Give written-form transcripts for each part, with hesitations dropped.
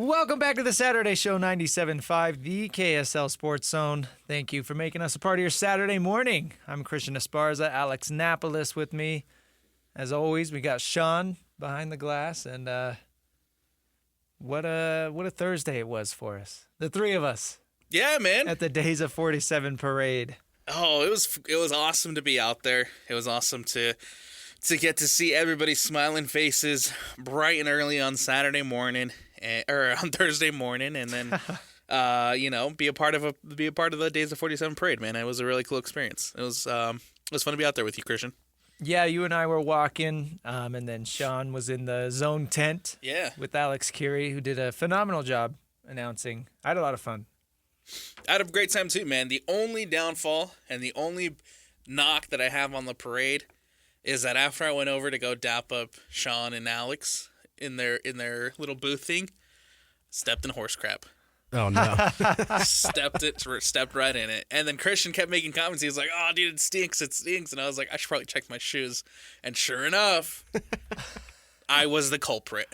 Welcome back to the Saturday Show 97.5, the KSL Sports Zone. Thank you for making us a part of your Saturday morning. I'm Christian Esparza, Alex Napoles with me. As always, we got Sean behind the glass, and what a Thursday it was for us. The three of us. Yeah, man. At the Days of 47 parade. Oh, it was awesome to be out there. It was awesome to get to see everybody's smiling faces bright and early on Saturday morning. Or on Thursday morning, and then, be a part of the Days of 47 parade, man. It was a really cool experience. It was fun to be out there with you, Christian. Yeah, you and I were walking, and then Sean was in the zone tent. Yeah. With Alex Curie, who did a phenomenal job announcing. I had a lot of fun. I had a great time too, man. The only downfall and the only knock that I have on the parade is that after I went over to go dap up Sean and Alex in their little booth thing, stepped in horse crap. Oh no. stepped right in it. And then Christian kept making comments. He was like, "Oh dude, it stinks. And I was like, I should probably check my shoes. And sure enough, I was the culprit.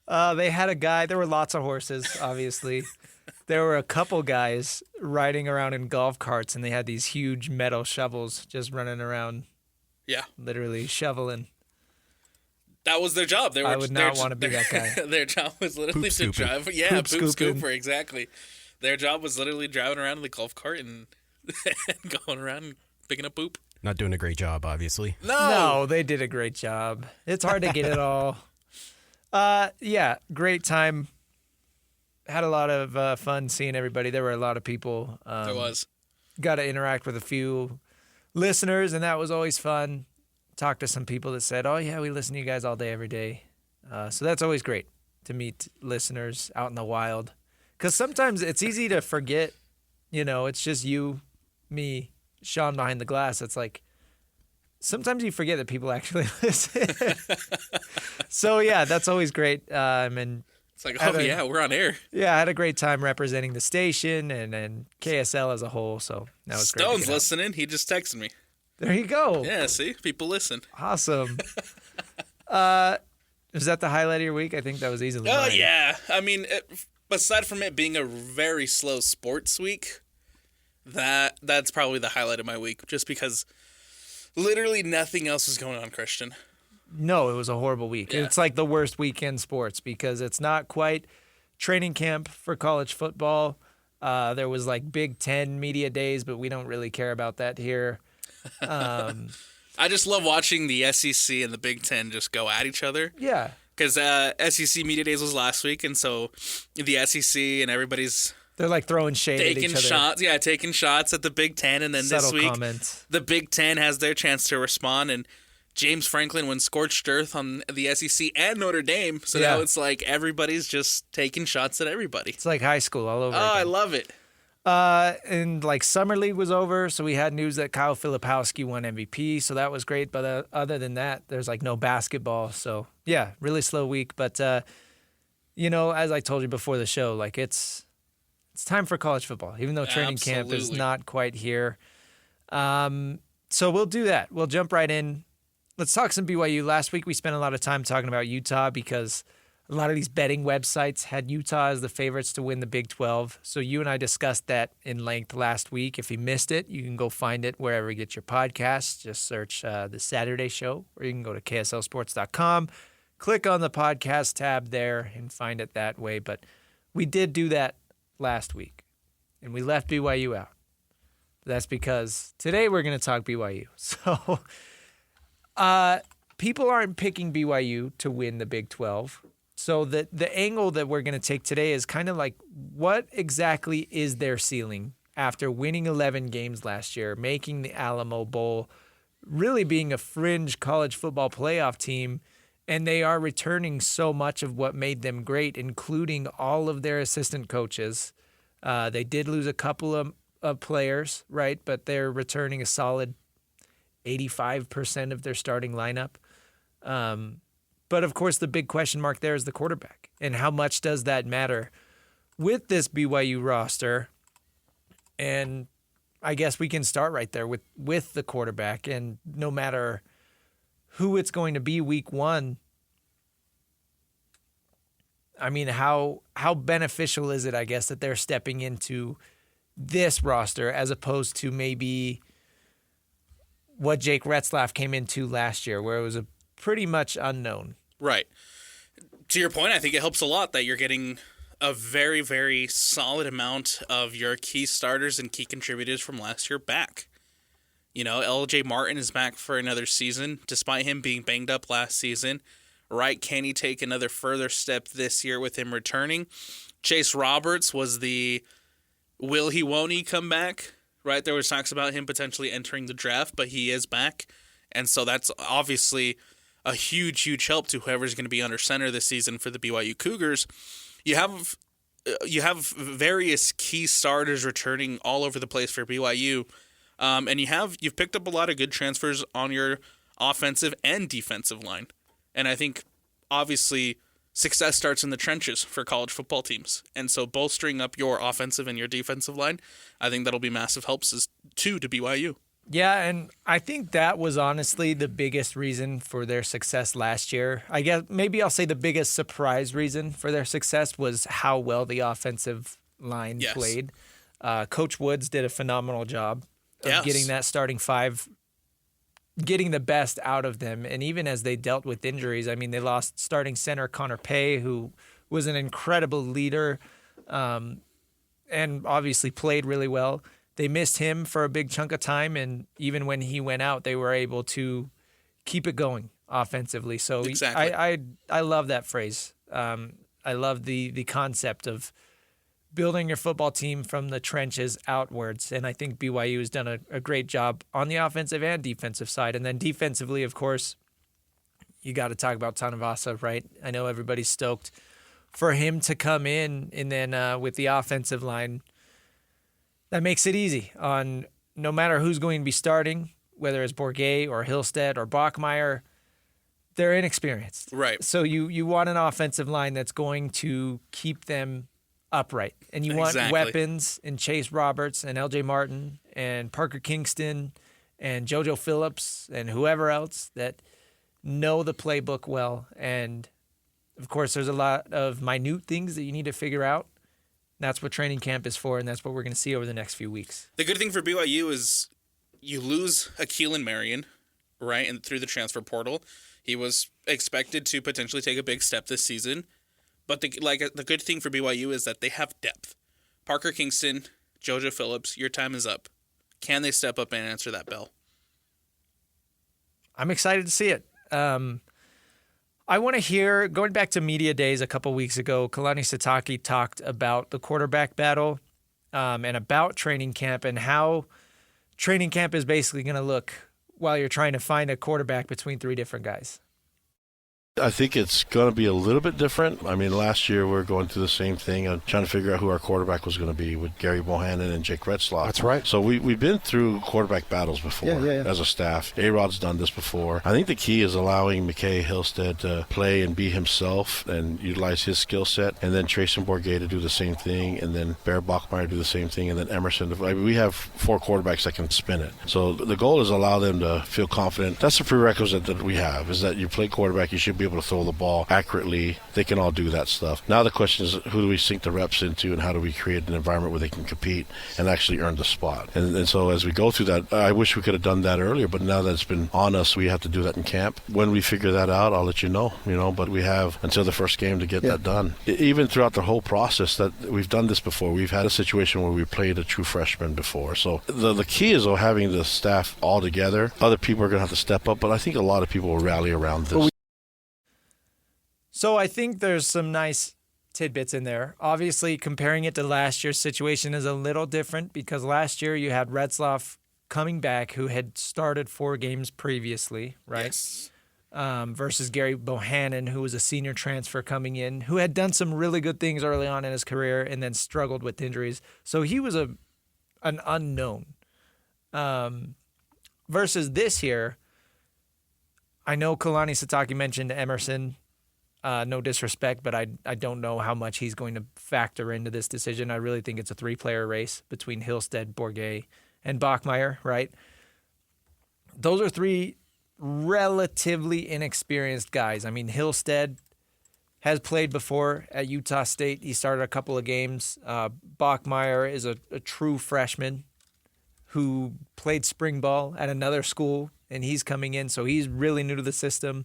They had a guy, there were lots of horses, obviously. There were a couple guys riding around in golf carts, and they had these huge metal shovels just running around. Yeah. Literally shoveling. That was their job. I would not want to be that guy. Their job was literally to drive. Yeah, poop scooper, exactly. Their job was literally driving around in the golf cart and going around and picking up poop. Not doing a great job, obviously. No, they did a great job. It's hard to get it all. Yeah, great time. Had a lot of fun seeing everybody. There were a lot of people. There was. Got to interact with a few listeners, and that was always fun. Talked to some people that said, "Oh yeah, we listen to you guys all day, every day." So that's always great to meet listeners out in the wild. Because sometimes it's easy to forget, it's just you, me, Sean behind the glass. It's like sometimes you forget that people actually listen. So yeah, that's always great. And it's like, we're on air. Yeah, I had a great time representing the station and KSL as a whole. So that was great. Stone's listening. He just texted me. There you go. Yeah, see? People listen. Awesome. Was that the highlight of your week? I think that was easily mine. Oh, yeah. I mean, aside from it being a very slow sports week, that's probably the highlight of my week, just because literally nothing else is going on, Christian. No, it was a horrible week. Yeah. It's like the worst week in sports because it's not quite training camp for college football. There was like Big Ten media days, but we don't really care about that here. I just love watching the SEC and the Big Ten just go at each other. Yeah. Because SEC Media Days was last week, and so the SEC and everybody's... They're like throwing shade at each other. Taking shots at the Big Ten, and then Subtle this week, comments. The Big Ten has their chance to respond, and James Franklin went scorched earth on the SEC and Notre Dame, so now it's like everybody's just taking shots at everybody. It's like high school all over again. I love it. And like Summer League was over, so we had news that Kyle Filipowski won MVP, so that was great. But other than that, there's like no basketball. So yeah, really slow week. But as I told you before the show, like it's time for college football, even though training camp is not quite here. So we'll do that. We'll jump right in. Let's talk some BYU. Last week we spent a lot of time talking about Utah because a lot of these betting websites had Utah as the favorites to win the Big 12. So you and I discussed that in length last week. If you missed it, you can go find it wherever you get your podcasts. Just search The Saturday Show, or you can go to kslsports.com, click on the podcast tab there, and find it that way. But we did do that last week, and we left BYU out. That's because today we're going to talk BYU. So people aren't picking BYU to win the Big 12. So the angle that we're going to take today is kind of like, what exactly is their ceiling after winning 11 games last year, making the Alamo Bowl, really being a fringe college football playoff team, and they are returning so much of what made them great, including all of their assistant coaches. They did lose a couple of players, right? But they're returning a solid 85% of their starting lineup. But, of course, the big question mark there is the quarterback. And how much does that matter with this BYU roster? And I guess we can start right there with the quarterback. And no matter who it's going to be week one, I mean, how beneficial is it, I guess, that they're stepping into this roster as opposed to maybe what Jake Retzlaff came into last year, where it was a pretty much unknown. Right. To your point, I think it helps a lot that you're getting a very, very solid amount of your key starters and key contributors from last year back. You know, LJ Martin is back for another season, despite him being banged up last season. Right? Can he take another further step this year with him returning? Chase Roberts was the will he, won't he come back? Right? There was talks about him potentially entering the draft, but he is back. And so that's obviously a huge, huge help to whoever's going to be under center this season for the BYU Cougars. You have various key starters returning all over the place for BYU. And you've picked up a lot of good transfers on your offensive and defensive line. And I think, obviously, success starts in the trenches for college football teams. And so bolstering up your offensive and your defensive line, I think that'll be massive helps to BYU. Yeah, and I think that was honestly the biggest reason for their success last year. I guess maybe I'll say the biggest surprise reason for their success was how well the offensive line played. Coach Woods did a phenomenal job of getting that starting five, getting the best out of them. And even as they dealt with injuries, I mean, they lost starting center Connor Pay, who was an incredible leader and obviously played really well. They missed him for a big chunk of time, and even when he went out, they were able to keep it going offensively. So exactly. I love that phrase. I love the concept of building your football team from the trenches outwards, and I think BYU has done a great job on the offensive and defensive side. And then defensively, of course, you got to talk about Tanavasa, right? I know everybody's stoked for him to come in, and then with the offensive line, that makes it easy on no matter who's going to be starting, whether it's Bourget or Hillstead or Bachmeier, they're inexperienced. Right. So you want an offensive line that's going to keep them upright. And you want weapons in Chase Roberts and LJ Martin and Parker Kingston and JoJo Phillips and whoever else that know the playbook well. And, of course, there's a lot of minute things that you need to figure out. That's what training camp is for, and that's what we're going to see over the next few weeks. The good thing for BYU is you lose Keelan Marion, right, and through the transfer portal. He was expected to potentially take a big step this season. But the good thing for BYU is that they have depth. Parker Kingston, JoJo Phillips, your time is up. Can they step up and answer that bell? I'm excited to see it. I want to hear, going back to media days a couple weeks ago, Kalani Sitake talked about the quarterback battle and about training camp and how training camp is basically going to look while you're trying to find a quarterback between three different guys. I think it's going to be a little bit different. I mean, last year we were going through the same thing and trying to figure out who our quarterback was going to be with Gary Bohannon and Jake Retzlaff. That's right. So we've been through quarterback battles before as a staff. A-Rod's done this before. I think the key is allowing McKay Hillstead to play and be himself and utilize his skill set, and then Trayson Bourget to do the same thing, and then Bear Bachmeier do the same thing, and then Emerson. We have four quarterbacks that can spin it. So the goal is allow them to feel confident. That's the prerequisite that we have, is that you play quarterback, you should be able to throw the ball accurately. They can all do that stuff. Now the question is, who do we sink the reps into, and how do we create an environment where they can compete and actually earn the spot? And so as we go through that, I wish we could have done that earlier, but now that it's been on us, we have to do that in camp. When we figure that out, I'll let you know, but we have until the first game to get that done. Even throughout the whole process that we've done this before, we've had a situation where we played a true freshman before. So the key is having the staff all together. Other people are going to have to step up, but I think a lot of people will rally around this. So I think there's some nice tidbits in there. Obviously, comparing it to last year's situation is a little different because last year you had Retzlaff coming back who had started 4 games previously, right? Yes. Versus Gary Bohannon, who was a senior transfer coming in, who had done some really good things early on in his career and then struggled with injuries. So he was an unknown. Versus this year, I know Kalani Sitake mentioned Emerson. No disrespect, but I don't know how much he's going to factor into this decision. I really think it's a 3-player race between Hillstead, Bourget, and Bachmeier, right? Those are 3 relatively inexperienced guys. I mean, Hillstead has played before at Utah State. He started a couple of games. Bachmeier is a true freshman who played spring ball at another school, and he's coming in, so he's really new to the system.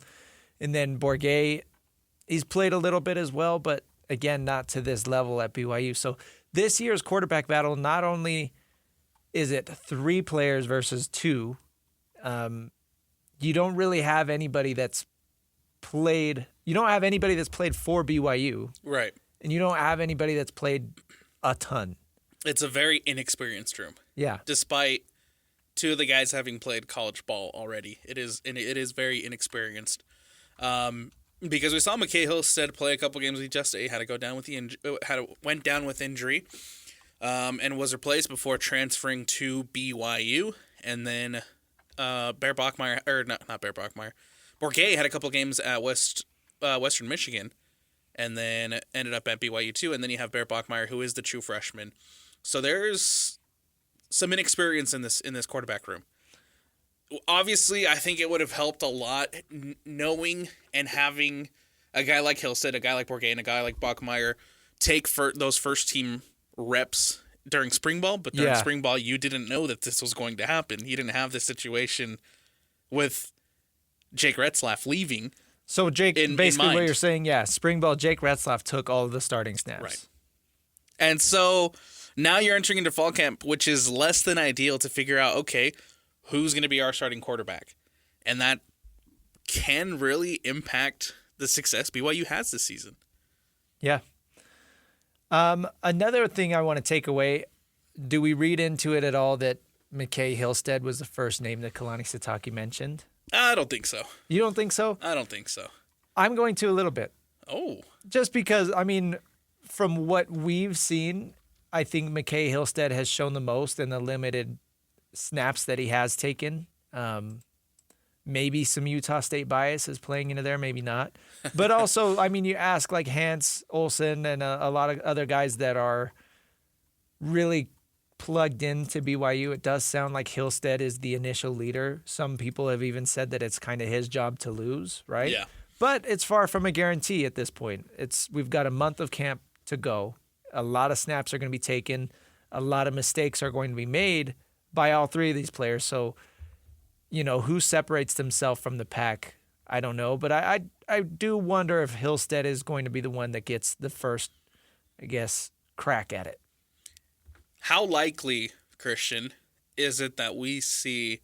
And then Bourget, he's played a little bit as well, but again, not to this level at BYU. So this year's quarterback battle, not only is it 3 players versus 2, you don't really have anybody that's played. You don't have anybody that's played for BYU. Right. And you don't have anybody that's played a ton. It's a very inexperienced room. Yeah. Despite 2 of the guys having played college ball already, it is very inexperienced. Because we saw McKay Hillstead play a couple games with Just A, had to go down with went down with injury, and was replaced before transferring to BYU, and then Bear Bachmeier, or not Bear Bachmeier, Bourget had a couple games at Western Michigan, and then ended up at BYU too, and then you have Bear Bachmeier, who is the true freshman. So there's some inexperience in this quarterback room. Obviously, I think it would have helped a lot knowing and having a guy like Hillstead, a guy like Bourget, and a guy like Bachmeier take those first team reps during spring ball. But during spring ball, you didn't know that this was going to happen. You didn't have this situation with Jake Retzlaff leaving. So Jake, basically what you're saying, spring ball, Jake Retzlaff took all of the starting snaps. Right. And so now you're entering into fall camp, which is less than ideal to figure out, okay, who's going to be our starting quarterback? And that can really impact the success BYU has this season. Yeah. Another thing I want to take away, do we read into it at all that McKay Hillstead was the first name that Kalani Sitake mentioned? I don't think so. You don't think so? I don't think so. I'm going to a little bit. Oh. Just because, I mean, from what we've seen, I think McKay Hillstead has shown the most in the limited snaps that he has taken. Maybe some Utah State bias is playing into there, maybe not. But also, I mean, you ask like Hans Olsen and a lot of other guys that are really plugged into BYU. It does sound like Hillstead is the initial leader. Some people have even said that it's kind of his job to lose, right? Yeah. But it's far from a guarantee at this point. We've got a month of camp to go. A lot of snaps are going to be taken. A lot of mistakes are going to be made by all 3 of these players. So, you know, who separates themselves from the pack, I don't know. But I do wonder if Hillstead is going to be the one that gets the first, I guess, crack at it. How likely, Christian, is it that we see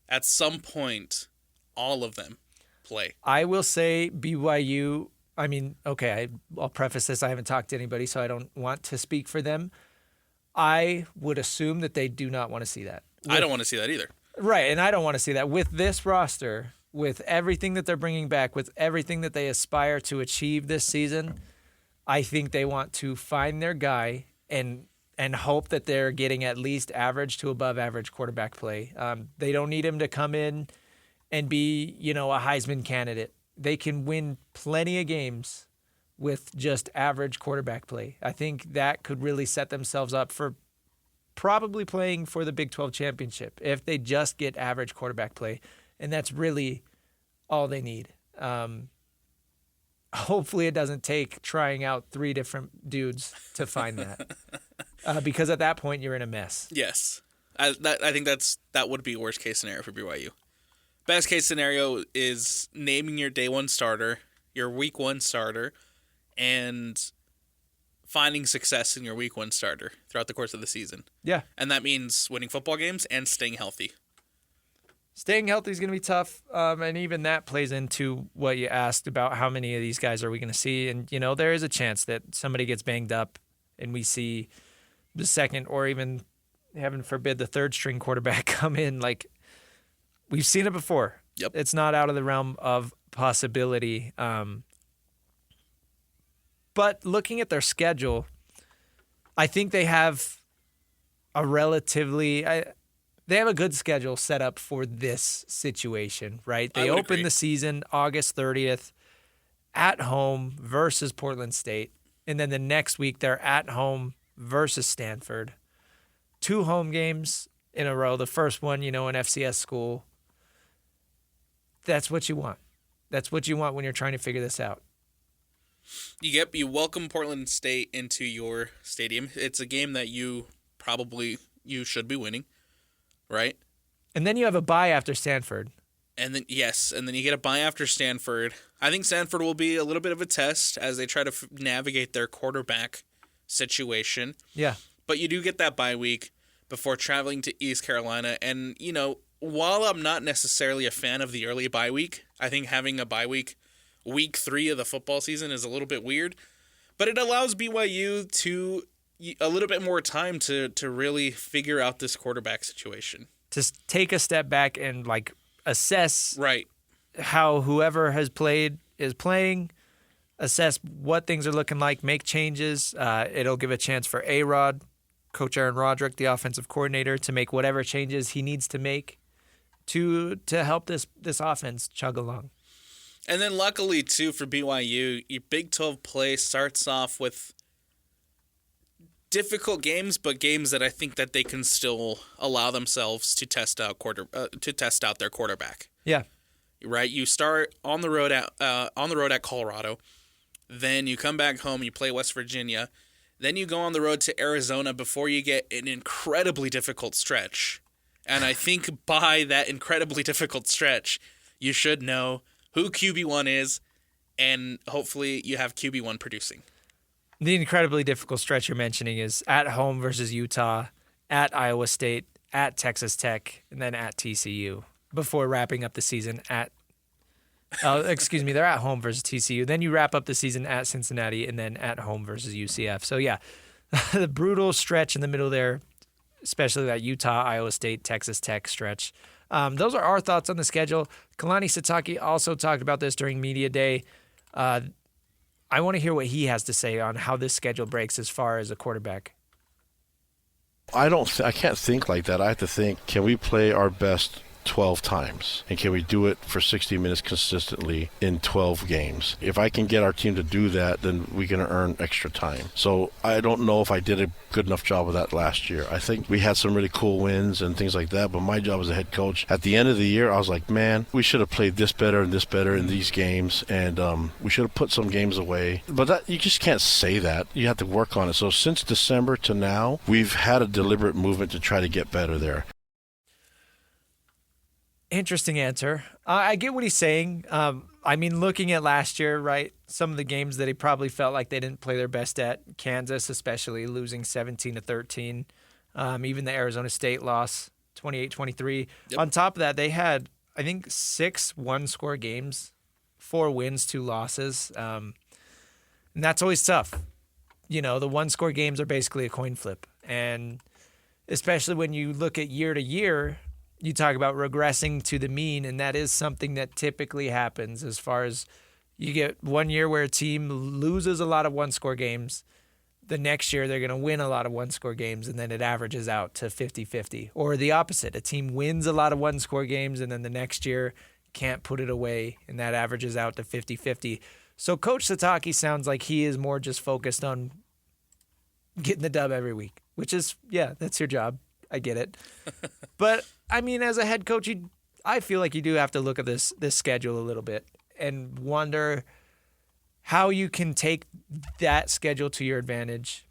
at some point all of them play? I will say BYU, I mean, okay, I'll preface this. I haven't talked to anybody, so I don't want to speak for them. I would assume that they do not want to see that. I don't want to see that either. Right, and I don't want to see that. With this roster, with everything that they're bringing back, with everything that they aspire to achieve this season, I think they want to find their guy and hope that they're getting at least average to above average quarterback play. They don't need him to come in and be, you know, a Heisman candidate. They can win plenty of games with just average quarterback play. I think that could really set themselves up for probably playing for the Big 12 championship if they just get average quarterback play. And that's really all they need. Hopefully it doesn't take trying out 3 different dudes to find that. Because at that point, you're in a mess. Yes. I think that would be worst case scenario for BYU. Best case scenario is naming your day 1 starter, your week 1 starter, and finding success in your week 1 starter throughout the course of the season. Yeah. And that means winning football games and staying healthy. Staying healthy is going to be tough, and even that plays into what you asked about how many of these guys are we going to see. And, you know, there is a chance that somebody gets banged up and we see the second or even, heaven forbid, the 3rd string quarterback come in. Like, we've seen it before. Yep. It's not out of the realm of possibility. But looking at their schedule, I think they have a they have a good schedule set up for this situation, right? They open the season August 30th at home versus Portland State. And then the next week they're at home versus Stanford. 2 home games in a row. The first one, you know, an FCS school. That's what you want. That's what you want when you're trying to figure this out. You welcome Portland State into your stadium. It's a game that you should be winning, right? And then you have a bye after Stanford. And then you get a bye after Stanford. I think Stanford will be a little bit of a test as they try to navigate their quarterback situation. Yeah. But you do get that bye week before traveling to East Carolina. And, while I'm not necessarily a fan of the early bye week, I think having a bye week 3 of the football season is a little bit weird. But it allows BYU to a little bit more time to really figure out this quarterback situation. To take a step back and, assess right how whoever has played is playing, assess what things are looking like, make changes. It'll give a chance for A-Rod, Coach Aaron Roderick, the offensive coordinator, to make whatever changes he needs to make to help this offense chug along. And then luckily, too, for BYU, your Big 12 play starts off with difficult games, but games that I think that they can still allow themselves to test out their quarterback. Yeah. Right? You start on the road at Colorado. Then you come back home, you play West Virginia. Then you go on the road to Arizona before you get an incredibly difficult stretch. And I think by that incredibly difficult stretch, you should know who QB1 is, and hopefully you have QB1 producing. The incredibly difficult stretch you're mentioning is at home versus Utah, at Iowa State, at Texas Tech, and then at TCU before wrapping up the season at they're at home versus TCU. Then you wrap up the season at Cincinnati and then at home versus UCF. So, yeah, the brutal stretch in the middle there, especially that Utah, Iowa State, Texas Tech stretch. Those are our thoughts on the schedule. Kalani Sitake also talked about this during Media Day. I want to hear what he has to say on how this schedule breaks as far as a quarterback. I can't think like that. I have to think, can we play our best 12 times? And can we do it for 60 minutes consistently in 12 games? If I can get our team to do that, then we can earn extra time. So I don't know if I did a good enough job of that last year. I think we had some really cool wins and things like that, but my job as a head coach, at the end of the year, I was like, man, we should have played this better in these games, and we should have put some games away. But you just can't say that. You have to work on it. So since December to now, we've had a deliberate movement to try to get better there. Interesting answer. I get what he's saying. Looking at last year, right, some of the games that he probably felt like they didn't play their best at, Kansas especially, losing 17-13. Even the Arizona State loss, 28-23. Yep. On top of that, they had, I think, 6 one-score games, 4 wins, 2 losses. And that's always tough. The one-score games are basically a coin flip. And especially when you look at year to year, you talk about regressing to the mean, and that is something that typically happens as far as you get one year where a team loses a lot of one-score games. The next year they're going to win a lot of one-score games, and then it averages out to 50-50. Or the opposite, a team wins a lot of one-score games, and then the next year can't put it away, and that averages out to 50-50. So Coach Sitake sounds like he is more just focused on getting the dub every week, which is, yeah, that's your job. I get it. But, as a head coach, I feel like you do have to look at this schedule a little bit and wonder how you can take that schedule to your advantage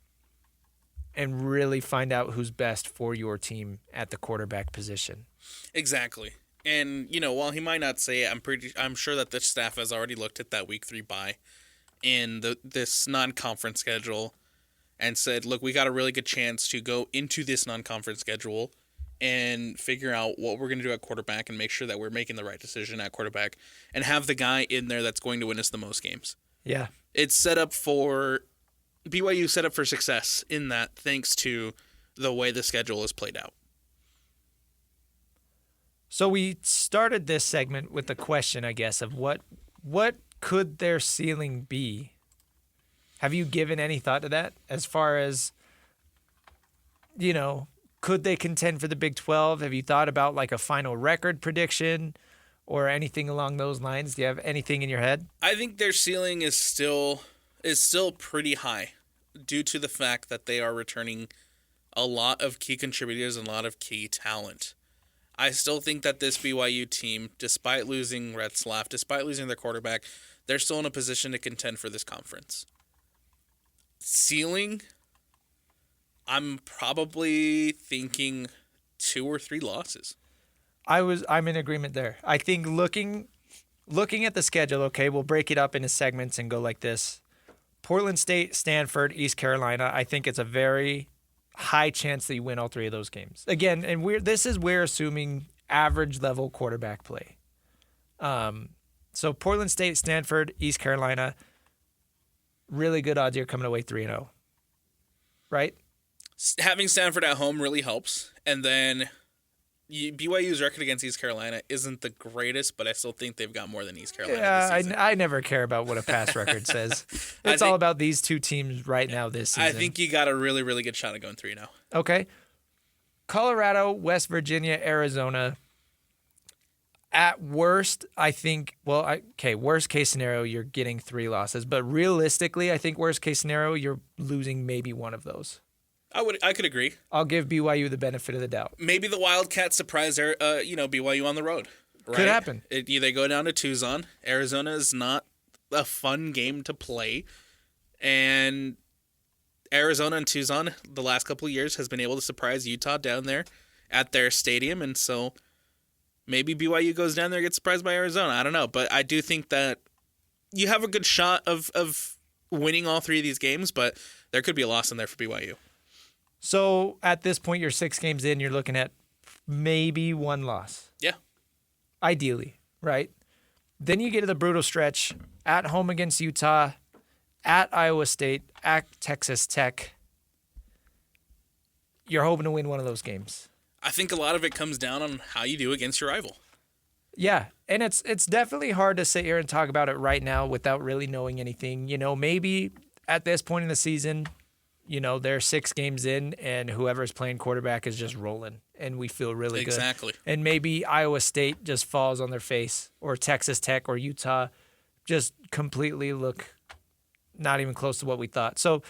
and really find out who's best for your team at the quarterback position. Exactly. And, while he might not say it, I'm sure that the staff has already looked at that week 3 bye in this non-conference schedule and said, look, we got a really good chance to go into this non-conference schedule and figure out what we're going to do at quarterback and make sure that we're making the right decision at quarterback and have the guy in there that's going to win us the most games. Yeah. It's BYU set up for success in that thanks to the way the schedule is played out. So we started this segment with the question, I guess, of what could their ceiling be? Have you given any thought to that as far as, could they contend for the Big 12? Have you thought about like a final record prediction or anything along those lines? Do you have anything in your head? I think their ceiling is still pretty high due to the fact that they are returning a lot of key contributors and a lot of key talent. I still think that this BYU team, despite losing Retzlaff, despite losing their quarterback, they're still in a position to contend for this conference. Ceiling, I'm probably thinking 2 or 3 losses. I'm in agreement there. I think looking at the schedule, okay, we'll break it up into segments and go like this. Portland State, Stanford, East Carolina, I think it's a very high chance that you win all 3 of those games. Again, and we're assuming average level quarterback play. So Portland State, Stanford, East Carolina, really good odds you're coming away 3-0. Right? Having Stanford at home really helps. And then BYU's record against East Carolina isn't the greatest, but I still think they've got more than East Carolina this season. I never care about what a pass record says. It's all about these 2 teams right now this season. I think you got a really, really good shot at going 3-0. Okay. Colorado, West Virginia, Arizona. At worst, I think, worst case scenario, you're getting 3 losses. But realistically, I think worst case scenario, you're losing maybe one of those. I could agree. I'll give BYU the benefit of the doubt. Maybe the Wildcats surprise BYU on the road. Right? Could happen. They go down to Tucson. Arizona is not a fun game to play. And Arizona and Tucson, the last couple of years, has been able to surprise Utah down there at their stadium. And so maybe BYU goes down there and gets surprised by Arizona. I don't know. But I do think that you have a good shot of winning all 3 of these games, but there could be a loss in there for BYU. So at this point, you're 6 games in, you're looking at maybe 1 loss. Yeah. Ideally, right? Then you get to the brutal stretch at home against Utah, at Iowa State, at Texas Tech. You're hoping to win one of those games. I think a lot of it comes down on how you do against your rival. Yeah, and it's definitely hard to sit here and talk about it right now without really knowing anything. Maybe at this point in the season, they're 6 games in and whoever's playing quarterback is just rolling and we feel really good. Exactly. And maybe Iowa State just falls on their face or Texas Tech or Utah just completely look not even close to what we thought. So,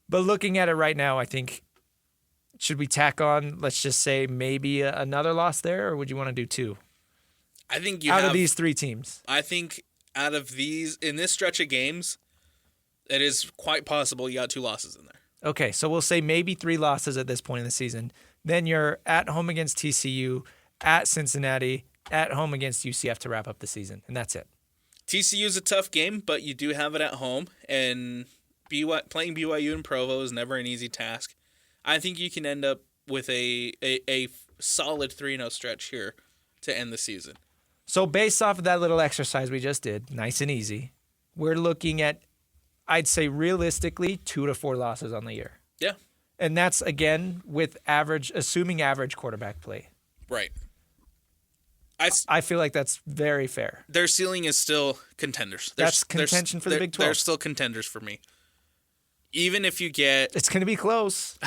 but looking at it right now, I think, should we tack on, let's just say maybe another loss there, or would you want to do 2? I think out of these 3 teams. I think out of these, in this stretch of games, it is quite possible you got 2 losses in there. Okay, so we'll say maybe 3 losses at this point in the season. Then you're at home against TCU, at Cincinnati, at home against UCF to wrap up the season, and that's it. TCU is a tough game, but you do have it at home, and playing BYU in Provo is never an easy task. I think you can end up with a solid 3-0 stretch here to end the season. So based off of that little exercise we just did, nice and easy, we're looking at, I'd say realistically, 2 to 4 losses on the year. Yeah. And that's, again, with assuming average quarterback play. Right. I feel like that's very fair. Their ceiling is still contenders. That's contention for the Big 12. They're still contenders for me. Even if you get... It's going to be close.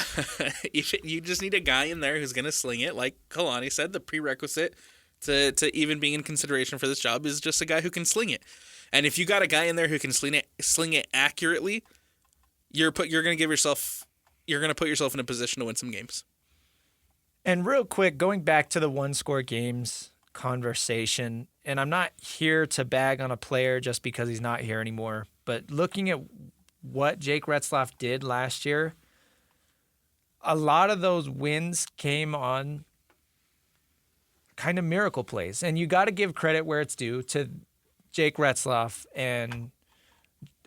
You just need a guy in there who's going to sling it. Like Kalani said, the prerequisite to even being in consideration for this job is just a guy who can sling it. And if you got a guy in there who can sling it accurately, you're going to put yourself in a position to win some games. And real quick, going back to the 1-score games conversation, and I'm not here to bag on a player just because he's not here anymore, but looking at what Jake Retzlaff did last year, a lot of those wins came on kind of miracle plays. And you got to give credit where it's due to Jake Retzlaff and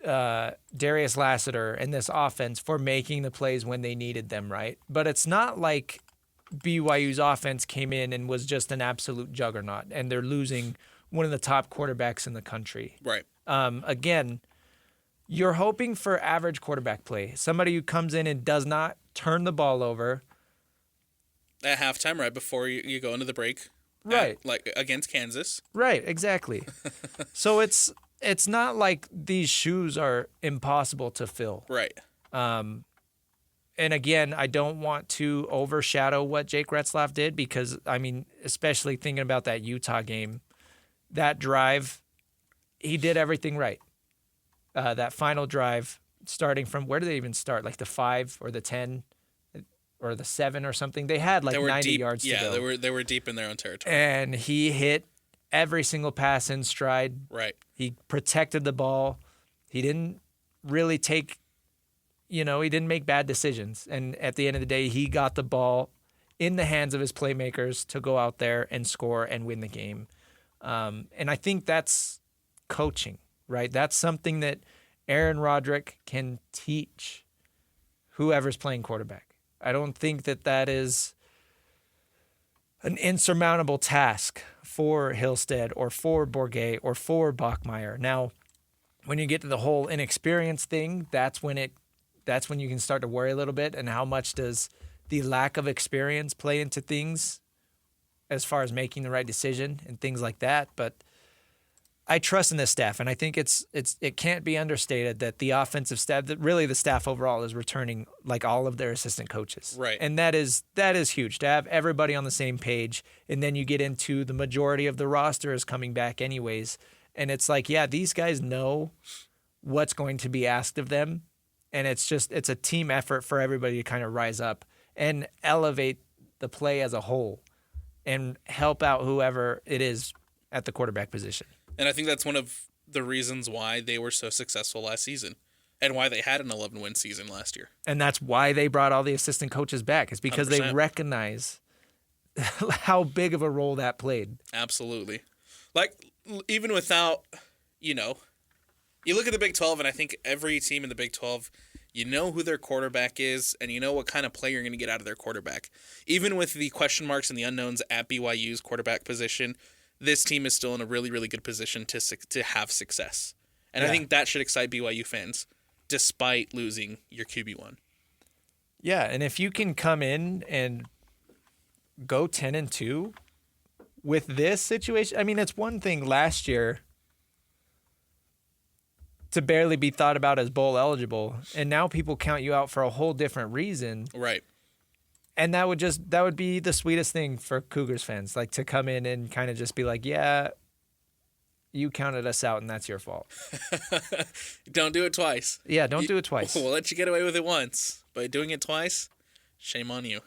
Darius Lassiter and this offense for making the plays when they needed them, right? But it's not like BYU's offense came in and was just an absolute juggernaut and they're losing one of the top quarterbacks in the country. Right. Again, you're hoping for average quarterback play. Somebody who comes in and does not turn the ball over. At halftime, right before you go into the break. Right. Like against Kansas. Right, exactly. So it's not like these shoes are impossible to fill. Right. And again, I don't want to overshadow what Jake Retzlaff did because, I mean, especially thinking about that Utah game, that drive, he did everything right. That final drive, starting from, where did they even start? Like the 5 or the 10 or the 7 or something? They had like 90 yards to go. Yeah, they were deep in their own territory. And he hit every single pass in stride. Right. He protected the ball. He didn't really he didn't make bad decisions. And at the end of the day, he got the ball in the hands of his playmakers to go out there and score and win the game. And I think that's coaching, right? That's something that Aaron Roderick can teach whoever's playing quarterback. I don't think that is an insurmountable task for Hillstead or for Bourget or for Bachmeier. Now, when you get to the whole inexperience thing, that's when you can start to worry a little bit. And how much does the lack of experience play into things as far as making the right decision and things like that? But I trust in this staff, and I think it can't be understated that the offensive staff, that really the staff overall, is returning like all of their assistant coaches. Right. And that is huge to have everybody on the same page. And then you get into the majority of the roster is coming back anyways. And it's like, yeah, these guys know what's going to be asked of them. And it's a team effort for everybody to kind of rise up and elevate the play as a whole and help out whoever it is at the quarterback position. And I think that's one of the reasons why they were so successful last season and why they had an 11-win season last year. And that's why they brought all the assistant coaches back. It's because 100%. They recognize how big of a role that played. Absolutely. Like, even without, you look at the Big 12, and I think every team in the Big 12, you know who their quarterback is, and you know what kind of play you're going to get out of their quarterback. Even with the question marks and the unknowns at BYU's quarterback position, this team is still in a really, really good position to have success. And I think that should excite BYU fans, despite losing your QB1. Yeah, and if you can come in and go 10-2 with this situation, I mean, it's one thing last year to barely be thought about as bowl eligible, and now people count you out for a whole different reason. Right. And that would be the sweetest thing for Cougars fans, like to come in and kind of just be like, yeah, you counted us out and that's your fault. Don't do it twice. Yeah, don't do it twice. We'll let you get away with it once, but doing it twice, shame on you.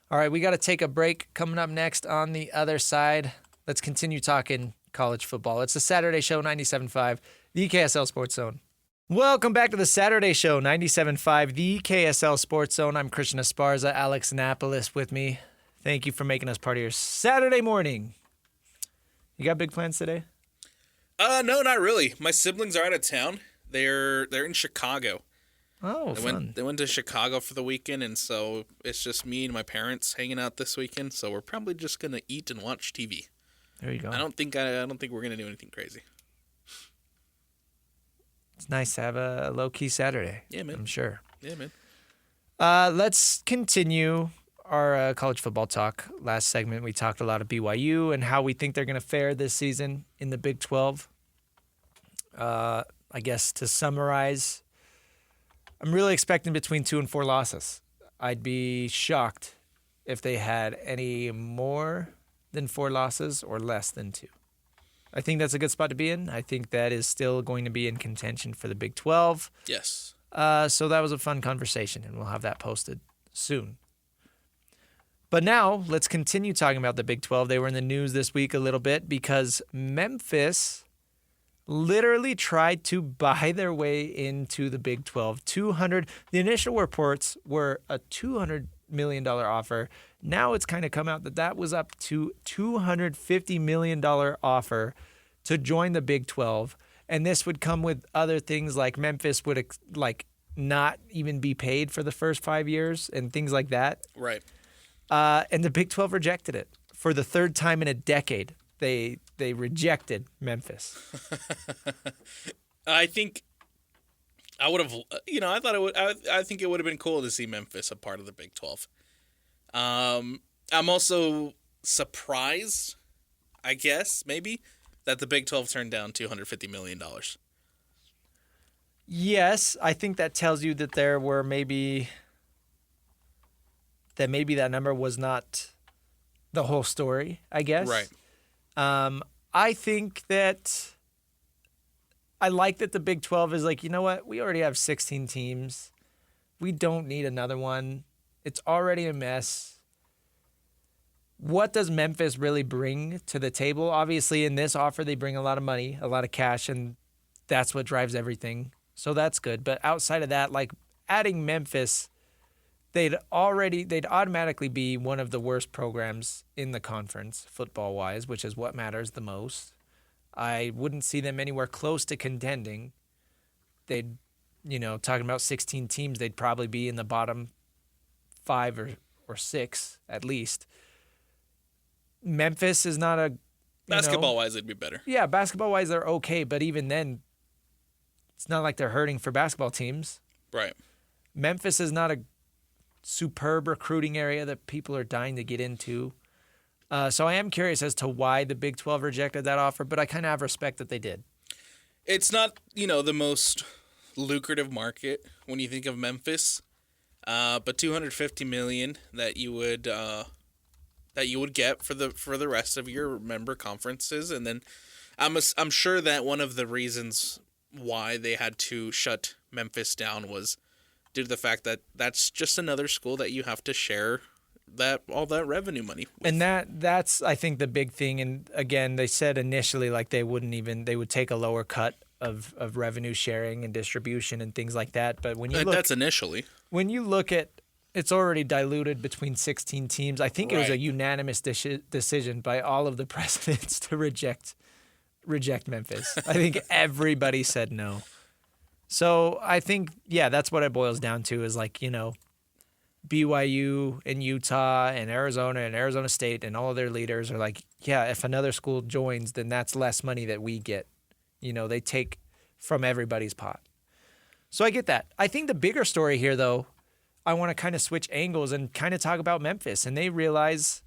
All right, we got to take a break. Coming up next on the other side, let's continue talking college football. It's the Saturday Show, 97.5, the KSL Sports Zone. Welcome back to the Saturday Show, 97.5, the KSL Sports Zone. I'm Christian Esparza, Alex Napoles with me. Thank you for making us part of your Saturday morning. You got big plans today? No, not really. My siblings are out of town. They're in Chicago. Oh, fun. They went to Chicago for the weekend, and so it's just me and my parents hanging out this weekend. So we're probably just gonna eat and watch TV. There you go. I don't think we're gonna do anything crazy. It's nice to have a low-key Saturday. Yeah, man. I'm sure. Yeah, man. Let's continue our college football talk. Last segment, we talked a lot of BYU and how we think they're going to fare this season in the Big 12. I guess to summarize, I'm really expecting between 2 and 4 losses. I'd be shocked if they had any more than 4 losses or less than 2. I think that's a good spot to be in. I think that is still going to be in contention for the Big 12. Yes. So that was a fun conversation, and we'll have that posted soon. But now let's continue talking about the Big 12. They were in the news this week a little bit because Memphis literally tried to buy their way into the Big 12. The initial reports were a $200 million offer. Now it's kind of come out that was up to $250 million offer to join the Big 12. And this would come with other things like Memphis would not even be paid for the first 5 years and things like that. Right. And the Big 12 rejected it for the third time in a decade. They rejected Memphis. I think I would have, I think it would have been cool to see Memphis a part of the Big 12. I'm also surprised, I guess, maybe, that the Big 12 turned down $250 million. Yes, I think that tells you that there were maybe that number was not the whole story, I guess. Right. I think that I like that the Big 12 is like, you know what? We already have 16 teams. We don't need another one. It's already a mess. what does Memphis really bring to the table? Obviously, in this offer, they bring a lot of money, a lot of cash, and that's what drives everything. So that's good. But outside of that, like adding Memphis, they'd automatically be one of the worst programs in the conference, football-wise, which is what matters the most. I wouldn't see them anywhere close to contending. They'd, talking about 16 teams, they'd probably be in the bottom 5 or 6 at least. Memphis is not a... Basketball-wise, it'd be better. Yeah, basketball-wise, they're okay, but even then, it's not like they're hurting for basketball teams. Right. Memphis is not a superb recruiting area that people are dying to get into. So I am curious as to why the Big 12 rejected that offer, but I kind of have respect that they did. It's not, the most lucrative market when you think of Memphis, but $250 million that you would get for the rest of your member conferences, and then I'm sure that one of the reasons why they had to shut Memphis down was due to the fact that that's just another school that you have to share all that revenue money with. And that's I think the big thing. And again, they said initially like they would take a lower cut of revenue sharing and distribution and things like that. But when you look, that's initially. When you look at, it's already diluted between 16 teams. I think it was a unanimous decision by all of the presidents to reject Memphis. I think everybody said no. So I think, that's what it boils down to is like, BYU and Utah and Arizona State and all of their leaders are like, if another school joins, then that's less money that we get. They take from everybody's pot. So I get that. I think the bigger story here, though, I want to kind of switch angles and kind of talk about Memphis. And they realize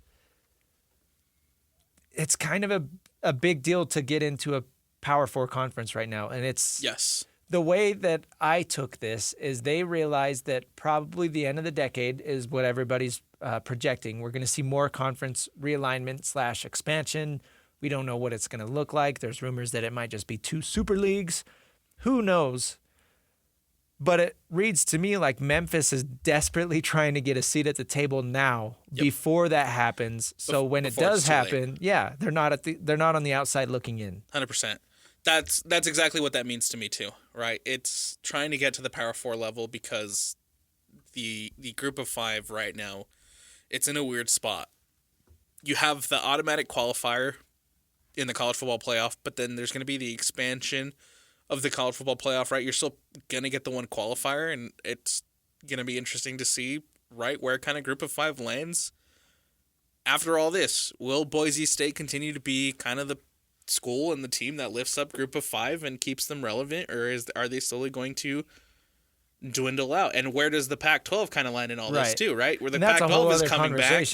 it's kind of a big deal to get into a Power 4 conference right now. And it's... Yes. The way that I took this is they realized that probably the end of the decade is what everybody's projecting. We're going to see more conference realignment / expansion. We don't know what it's going to look like. There's rumors that it might just be 2 super leagues. Who knows? But it reads to me like Memphis is desperately trying to get a seat at the table now before that happens. So when it does happen, they're not on the outside looking in. 100%. That's exactly what that means to me too, right? It's trying to get to the Power 4 level because the group of 5 right now, it's in a weird spot. You have the automatic qualifier in the college football playoff, but then there's going to be the expansion of the college football playoff, right? You're still going to get the one qualifier, and it's going to be interesting to see, right, where kind of group of 5 lands. After all this, will Boise State continue to be kind of the school and the team that lifts up group of 5 and keeps them relevant, or are they slowly going to dwindle out? And where does the Pac-12 kind of land in all this too, right? Where the Pac-12 is coming back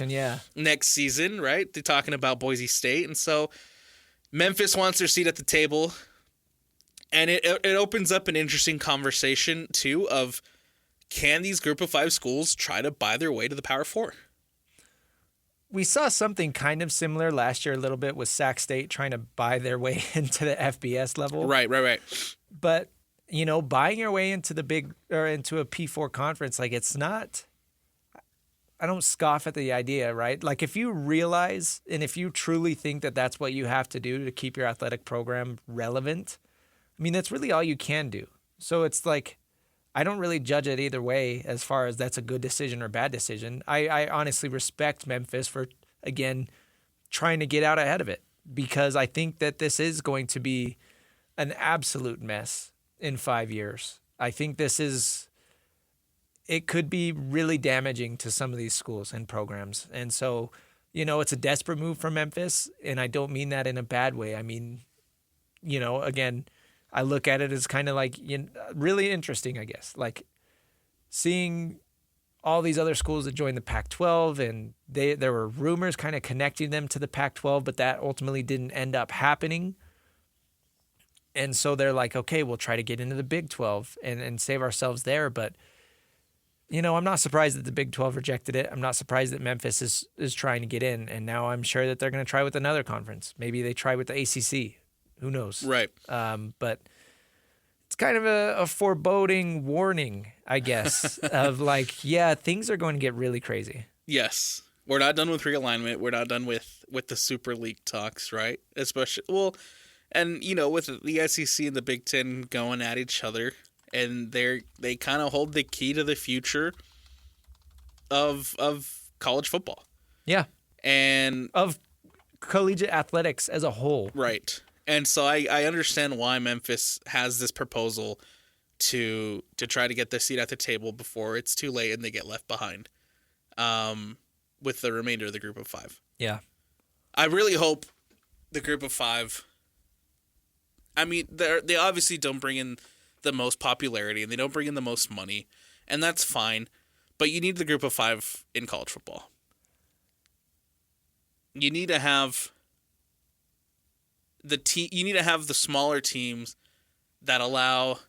next season, right? They're talking about Boise State, and so Memphis wants their seat at the table, and it opens up an interesting conversation too of, can these group of 5 schools try to buy their way to the Power 4? We saw something kind of similar last year a little bit with Sac State trying to buy their way into the FBS level. Right. But, buying your way into into a P4 conference, like it's not, I don't scoff at the idea, right? Like if you realize and if you truly think that that's what you have to do to keep your athletic program relevant, I mean, that's really all you can do. So it's like, I don't really judge it either way as far as that's a good decision or bad decision. I honestly respect Memphis for, again, trying to get out ahead of it because I think that this is going to be an absolute mess in 5 years. I think it could be really damaging to some of these schools and programs. And so, it's a desperate move for Memphis, and I don't mean that in a bad way. I mean, again, I look at it as kind of like really interesting, I guess, like seeing all these other schools that joined the Pac-12, and there were rumors kind of connecting them to the Pac-12, but that ultimately didn't end up happening. And so they're like, okay, we'll try to get into the Big 12 and save ourselves there. But, I'm not surprised that the Big 12 rejected it. I'm not surprised that Memphis is trying to get in. And now I'm sure that they're going to try with another conference. Maybe they try with the ACC. Who knows? Right. But it's kind of a foreboding warning, I guess, of like, things are going to get really crazy. Yes. We're not done with realignment. We're not done with the Super League talks, right? Especially, well, and, with the SEC and the Big Ten going at each other, and they kind of hold the key to the future of college football. Yeah. And of collegiate athletics as a whole. Right. And so I understand why Memphis has this proposal to try to get their seat at the table before it's too late and they get left behind with the remainder of the group of 5. Yeah. I really hope the group of 5, I mean, they obviously don't bring in the most popularity and they don't bring in the most money, and that's fine, but you need the group of 5 in college football. You need to have you need to have the smaller teams that allow,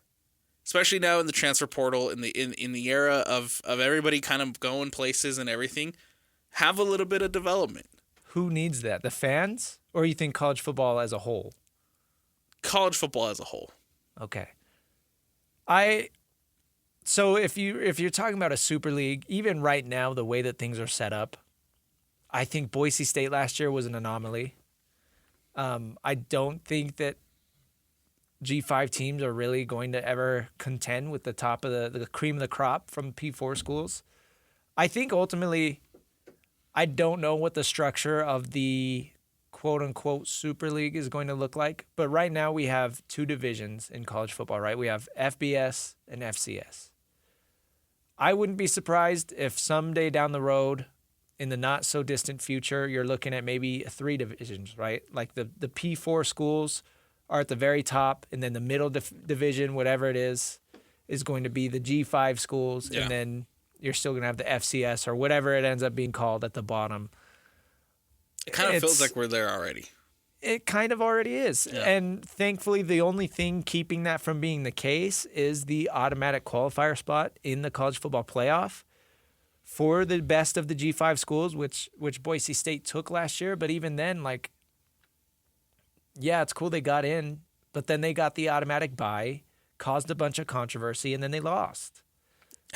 especially now in the transfer portal, in the era of everybody kind of going places and everything, have a little bit of development. Who needs that? The fans, or you think college football as a whole? College football as a whole. Okay. So if you're talking about a super league, even right now, the way that things are set up, I think Boise State last year was an anomaly. I don't think that G5 teams are really going to ever contend with the top of the cream of the crop from P4 schools. I think ultimately, I don't know what the structure of the quote-unquote Super League is going to look like. But right now we have 2 divisions in college football, right? We have FBS and FCS. I wouldn't be surprised if someday down the road, in the not-so-distant future, you're looking at maybe 3 divisions, right? Like the P4 schools are at the very top, and then the middle division, whatever it is going to be the G5 schools, and then you're still going to have the FCS or whatever it ends up being called at the bottom. It kind of feels like we're there already. It kind of already is. Yeah. And thankfully, the only thing keeping that from being the case is the automatic qualifier spot in the college football playoff for the best of the G5 schools, which Boise State took last year. But even then, it's cool they got in, but then they got the automatic bye, caused a bunch of controversy, and then they lost.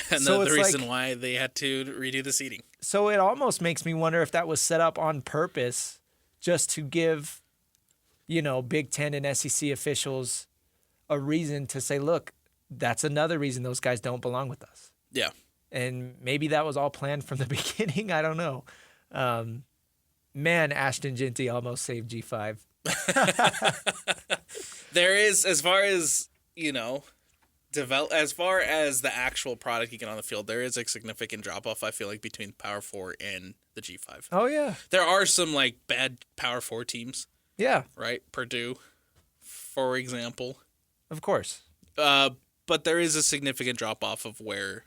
And so the reason why they had to redo the seating. So it almost makes me wonder if that was set up on purpose just to give, Big Ten and SEC officials a reason to say, look, that's another reason those guys don't belong with us. Yeah. And maybe that was all planned from the beginning. I don't know. Man, Ashton Ginty almost saved G5. There is, as far as, as far as the actual product you get on the field, there is a significant drop-off, I feel like, between Power 4 and the G5. Oh, yeah. There are some, bad Power 4 teams. Yeah. Right? Purdue, for example. Of course. But there is a significant drop-off of where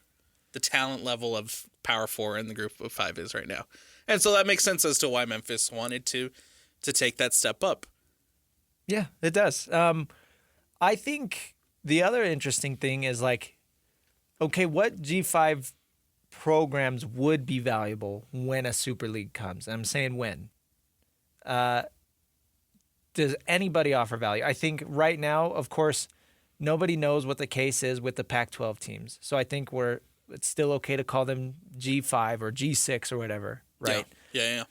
the talent level of Power 4 in the group of 5 is right now. And so that makes sense as to why Memphis wanted to take that step up. Yeah, it does. I think the other interesting thing is okay, what G5 programs would be valuable when a Super League comes? I'm saying when. Does anybody offer value? I think right now, of course, nobody knows what the case is with the Pac-12 teams. So I think it's still okay to call them G5 or G6 or whatever, right? Yeah.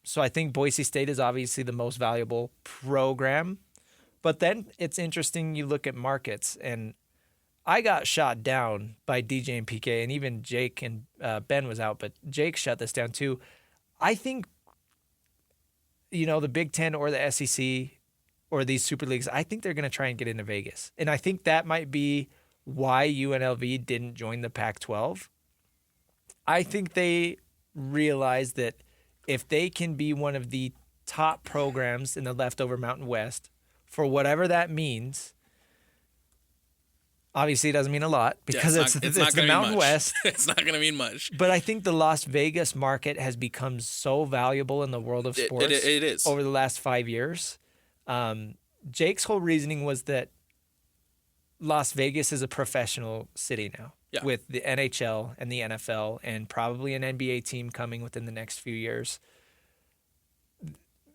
So I think Boise State is obviously the most valuable program. But then it's interesting, you look at markets, and I got shot down by DJ and PK, and even Jake and Ben was out, but Jake shut this down too. I think, the Big Ten or the SEC or these Super Leagues, I think they're going to try and get into Vegas. And I think that might be why UNLV didn't join the Pac-12. I think they realized that if they can be one of the top programs in the leftover Mountain West, for whatever that means, obviously it doesn't mean a lot because it's the Mountain West. It's not going to mean much. But I think the Las Vegas market has become so valuable in the world of sports it is. Over the last 5 years. Jake's whole reasoning was that Las Vegas is a professional city now with the NHL and the NFL and probably an NBA team coming within the next few years.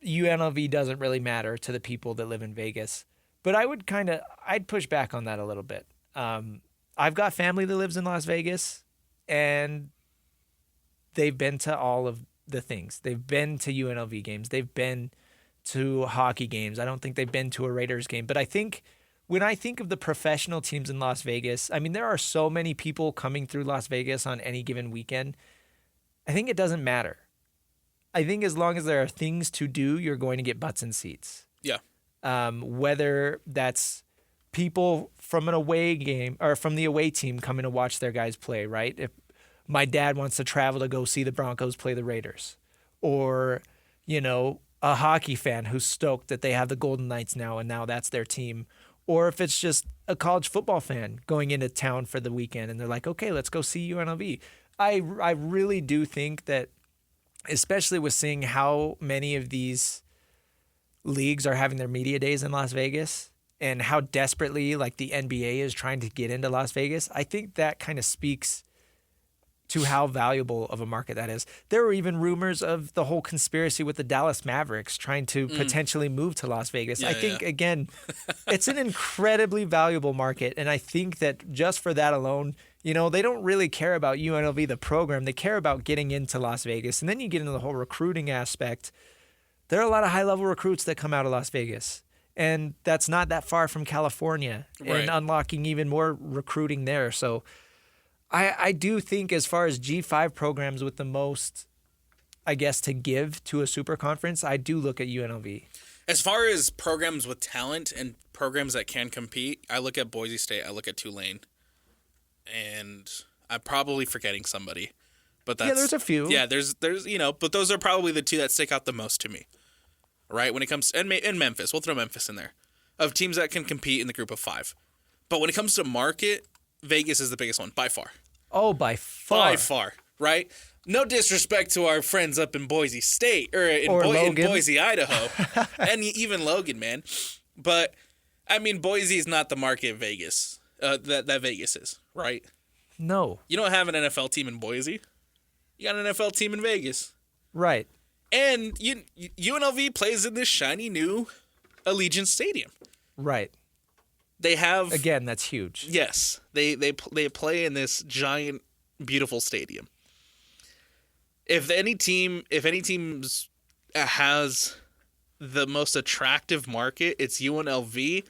UNLV doesn't really matter to the people that live in Vegas. But I'd push back on that a little bit. I've got family that lives in Las Vegas, and they've been to all of the things. They've been to UNLV games. They've been to hockey games. I don't think they've been to a Raiders game. But I think when I think of the professional teams in Las Vegas, I mean, there are so many people coming through Las Vegas on any given weekend. I think it doesn't matter. I think as long as there are things to do, you're going to get butts in seats. Yeah. Whether that's people from an away game or from the away team coming to watch their guys play, right? If my dad wants to travel to go see the Broncos play the Raiders, or, a hockey fan who's stoked that they have the Golden Knights now and now that's their team, or if it's just a college football fan going into town for the weekend and they're like, okay, let's go see UNLV. I really do think that, especially with seeing how many of these leagues are having their media days in Las Vegas and how desperately like the NBA is trying to get into Las Vegas, I think that kind of speaks to how valuable of a market that is. There were even rumors of the whole conspiracy with the Dallas Mavericks trying to potentially move to Las Vegas. Yeah, I think, again, it's an incredibly valuable market. And I think that just for that alone, they don't really care about UNLV, the program. They care about getting into Las Vegas. And then you get into the whole recruiting aspect. There are a lot of high-level recruits that come out of Las Vegas. And that's not that far from California, and unlocking even more recruiting there. So I do think as far as G5 programs with the most, I guess, to give to a super conference, I do look at UNLV. As far as programs with talent and programs that can compete, I look at Boise State, I look at Tulane, and I'm probably forgetting somebody. But that's, there's a few. Yeah, there's but those are probably the two that stick out the most to me. Right? When it comes and Memphis, we'll throw Memphis in there, of teams that can compete in the group of 5. But when it comes to market, Vegas is the biggest one by far. Oh, by far. By far, right? No disrespect to our friends up in Boise State in Boise, Idaho, and even Logan, man. But I mean, Boise is not the market Vegas that Vegas is, right? No. You don't have an NFL team in Boise. You got an NFL team in Vegas. Right. And UNLV plays in this shiny new Allegiant Stadium. Right. They have, again, that's huge. Yes, they play in this giant, beautiful stadium. If any team has the most attractive market, it's UNLV.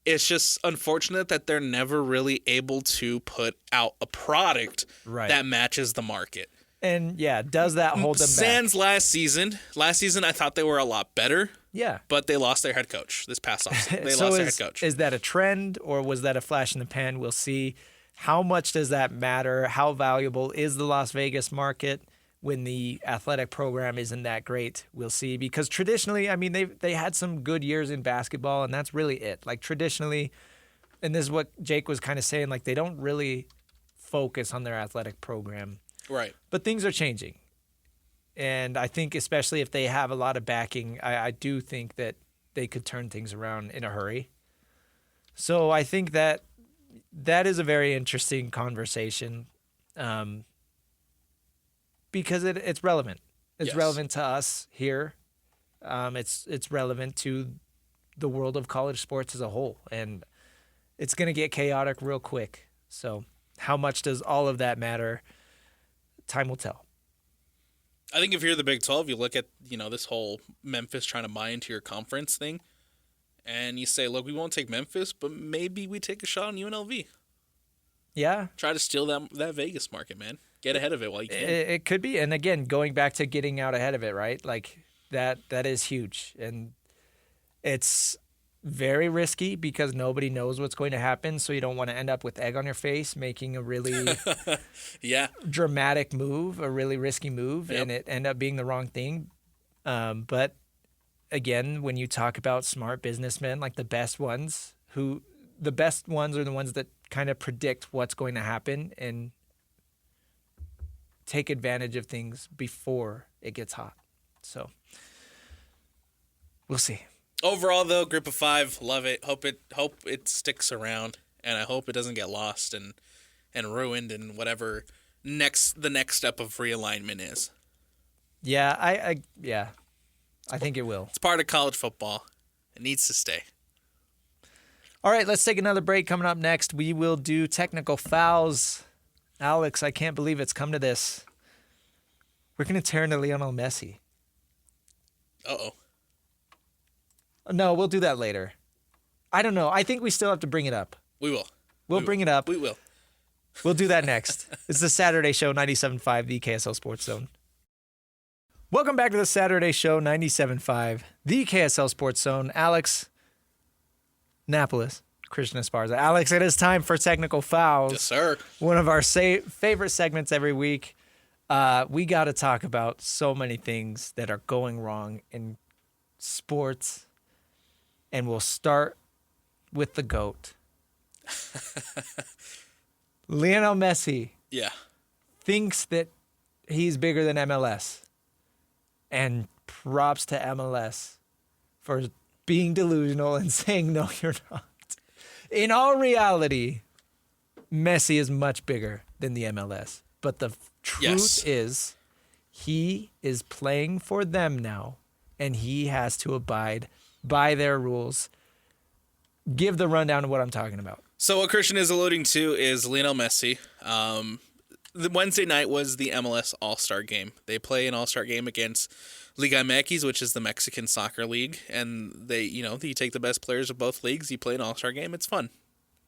It's just unfortunate that they're never really able to put out a product that matches the market. And does that hold them back? Sans last season. Last season, I thought they were a lot better. Yeah. But they lost their head coach this past offseason. They so lost their head coach. Is that a trend, or was that a flash in the pan? We'll see. How much does that matter? How valuable is the Las Vegas market when the athletic program isn't that great? We'll see. Because traditionally, I mean, they had some good years in basketball, and that's really it. Like traditionally, and this is what Jake was kind of saying, like they don't really focus on their athletic program. Right. But things are changing. And I think especially if they have a lot of backing, I do think that they could turn things around in a hurry. So I think that is a very interesting conversation because it's relevant. It's relevant to us here. It's relevant to the world of college sports as a whole. And it's going to get chaotic real quick. So how much does all of that matter? Time will tell. I think if you're the Big 12, you look at, this whole Memphis trying to buy into your conference thing, and you say, look, we won't take Memphis, but maybe we take a shot on UNLV. Yeah. Try to steal that Vegas market, man. Get ahead of it while you can. It could be. And again, going back to getting out ahead of it, right? Like that is huge. And it's very risky because nobody knows what's going to happen. So you don't want to end up with egg on your face, making a really dramatic move, a really risky move, and it end up being the wrong thing. But again, when you talk about smart businessmen, like the best ones are the ones that kind of predict what's going to happen and take advantage of things before it gets hot. So we'll see. Overall, though, group of 5, love it. Hope it sticks around, and I hope it doesn't get lost and ruined in whatever the next step of realignment is. Yeah, I think it will. It's part of college football. It needs to stay. All right, let's take another break. Coming up next, we will do technical fouls. Alex, I can't believe it's come to this. We're going to tear into Lionel Messi. Uh-oh. No, we'll do that later. I don't know. I think we still have to bring it up. We will. We'll bring it up. We will. We'll do that next. It's the Saturday Show, 97.5, the KSL Sports Zone. Welcome back to the Saturday Show, 97.5, the KSL Sports Zone. Alex, Napoles, Christian Esparza. Alex, it is time for Technical Fouls. Yes, sir. One of our favorite segments every week. We got to talk about so many things that are going wrong in sports. And we'll start with the GOAT. Lionel Messi thinks that he's bigger than MLS. And props to MLS for being delusional and saying, no, you're not. In all reality, Messi is much bigger than the MLS. But the truth is, he is playing for them now, and he has to abide by their rules. Give the rundown of what I'm talking about. So what Christian is alluding to is Lionel Messi. The Wednesday night was the MLS All-Star Game. They play an All-Star Game against Liga MX, which is the Mexican soccer league, and they, you take the best players of both leagues, you play an All-Star Game. It's fun,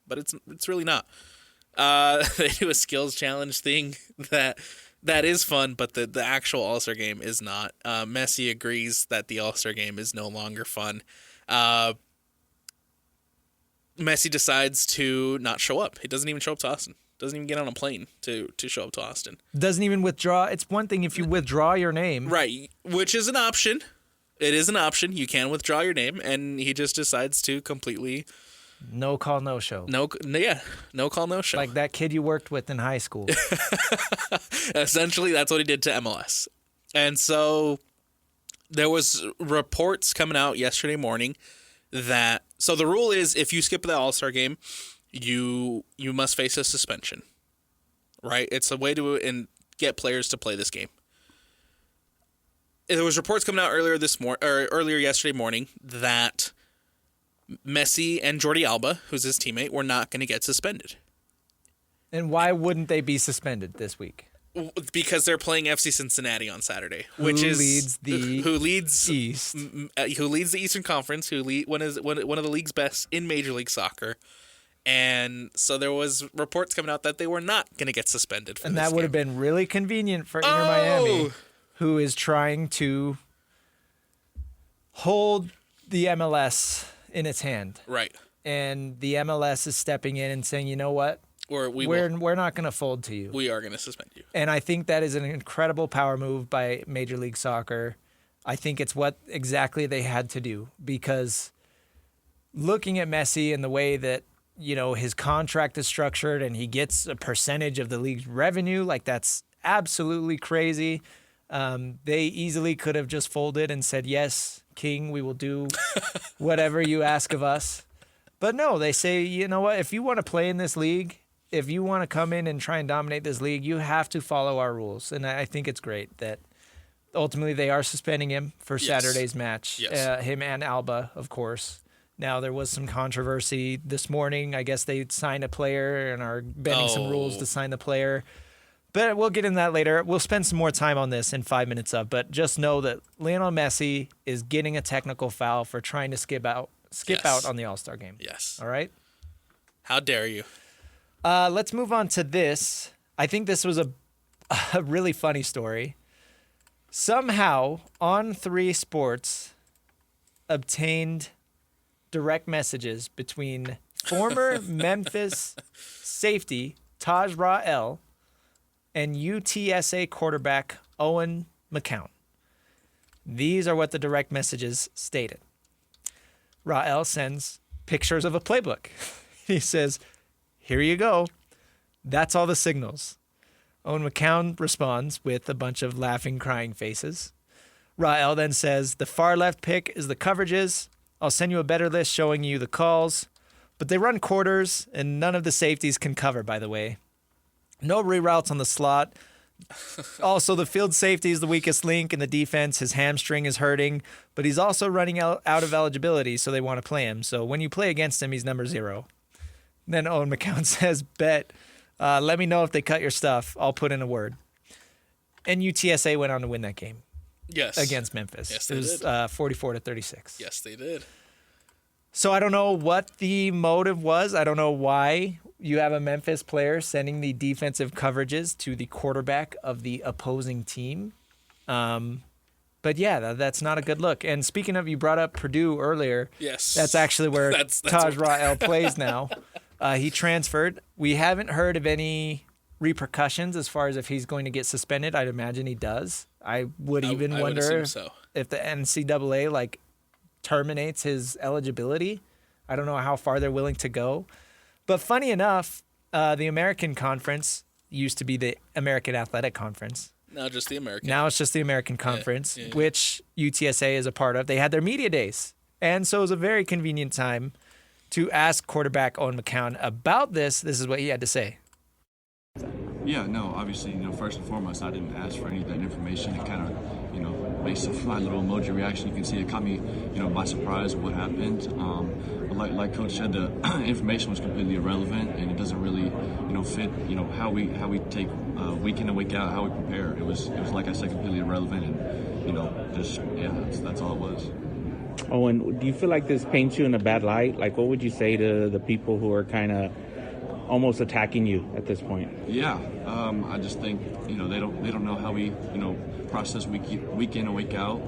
but it's really not. They do a skills challenge thing that is fun, but the actual All-Star Game is not. Messi agrees that the All-Star Game is no longer fun. Messi decides to not show up. He doesn't even show up to Austin. Doesn't even get on a plane to show up to Austin. Doesn't even withdraw. It's one thing if you withdraw your name. Right, which is an option. It is an option. You can withdraw your name, and he just decides to completely... No call, no show. No call, no show. Like that kid you worked with in high school. Essentially, that's what he did to MLS. And so there was reports coming out yesterday morning that... So the rule is if you skip the All-Star Game, you must face a suspension. Right? It's a way to get players to play this game. There was reports coming out earlier yesterday morning that Messi and Jordi Alba, who's his teammate, were not going to get suspended. And why wouldn't they be suspended this week? Because they're playing FC Cincinnati on Saturday, who leads the East, who leads the Eastern Conference, one of the league's best in Major League Soccer, and so there was reports coming out that they were not going to get suspended. And that would have been really convenient for Inter Miami, who is trying to hold the MLS in its hand, right? And the MLS is stepping in and saying, you know what? We're not going to fold to you. We are going to suspend you. And I think that is an incredible power move by Major League Soccer. I think it's what exactly they had to do, because looking at Messi and the way that, his contract is structured and he gets a percentage of the league's revenue, like that's absolutely crazy. They easily could have just folded and said, yes, King, we will do whatever you ask of us. But no, they say, you know what, if you want to play in this league, if you want to come in and try and dominate this league, you have to follow our rules. And I think it's great that ultimately they are suspending him for Saturday's match. Yes. Him and Alba, of course. Now, there was some controversy this morning. I guess they signed a player and are bending some rules to sign the player. But we'll get into that later. We'll spend some more time on this in 5 minutes up. But just know that Lionel Messi is getting a technical foul for trying to skip out on the All-Star Game. Yes. All right? How dare you? Let's move on to this. I think this was a really funny story. Somehow, On3 Sports obtained direct messages between former Memphis safety Taj Ra'el and UTSA quarterback Owen McCown. These are what the direct messages stated. Ra'el sends pictures of a playbook. He says, here you go. That's all the signals. Owen McCown responds with a bunch of laughing, crying faces. Ra'el then says, the far left pick is the coverages. I'll send you a better list showing you the calls. But they run quarters, and none of the safeties can cover, by the way. No reroutes on the slot. Also, the field safety is the weakest link in the defense. His hamstring is hurting, but he's also running out of eligibility, so they want to play him. So when you play against him, he's number 0. Then Owen McCown says, bet. Let me know if they cut your stuff. I'll put in a word. And UTSA went on to win that game. Yes. Against Memphis. Yes, it they was did. 44-36. Yes, they did. So I don't know what the motive was. I don't know why you have a Memphis player sending the defensive coverages to the quarterback of the opposing team. But yeah, that's not a good look. And speaking of, you brought up Purdue earlier. Yes. That's actually where That's Taj Rael plays now. He transferred. We haven't heard of any repercussions as far as if he's going to get suspended. I'd imagine he does. I would even wonder if the NCAA terminates his eligibility. I don't know how far they're willing to go. But funny enough, the American Conference used to be the American Athletic Conference. Now just the American. Now it's just the American Conference, which UTSA is a part of. They had their media days. And so it was a very convenient time to ask quarterback Owen McCown about this. This is what he had to say. Yeah, no, obviously, first and foremost, I didn't ask for any of that information. It kind of, based on my little emoji reaction, you can see it caught me, by surprise of what happened. But like Coach said, the information was completely irrelevant, and it doesn't really, fit, how we take week in and week out, how we prepare. It was like I said, completely irrelevant, and that's all it was. Owen, do you feel like this paints you in a bad light? Like, what would you say to the people who are kind of almost attacking you at this point? Yeah, I just think they don't know how we process week in and week out.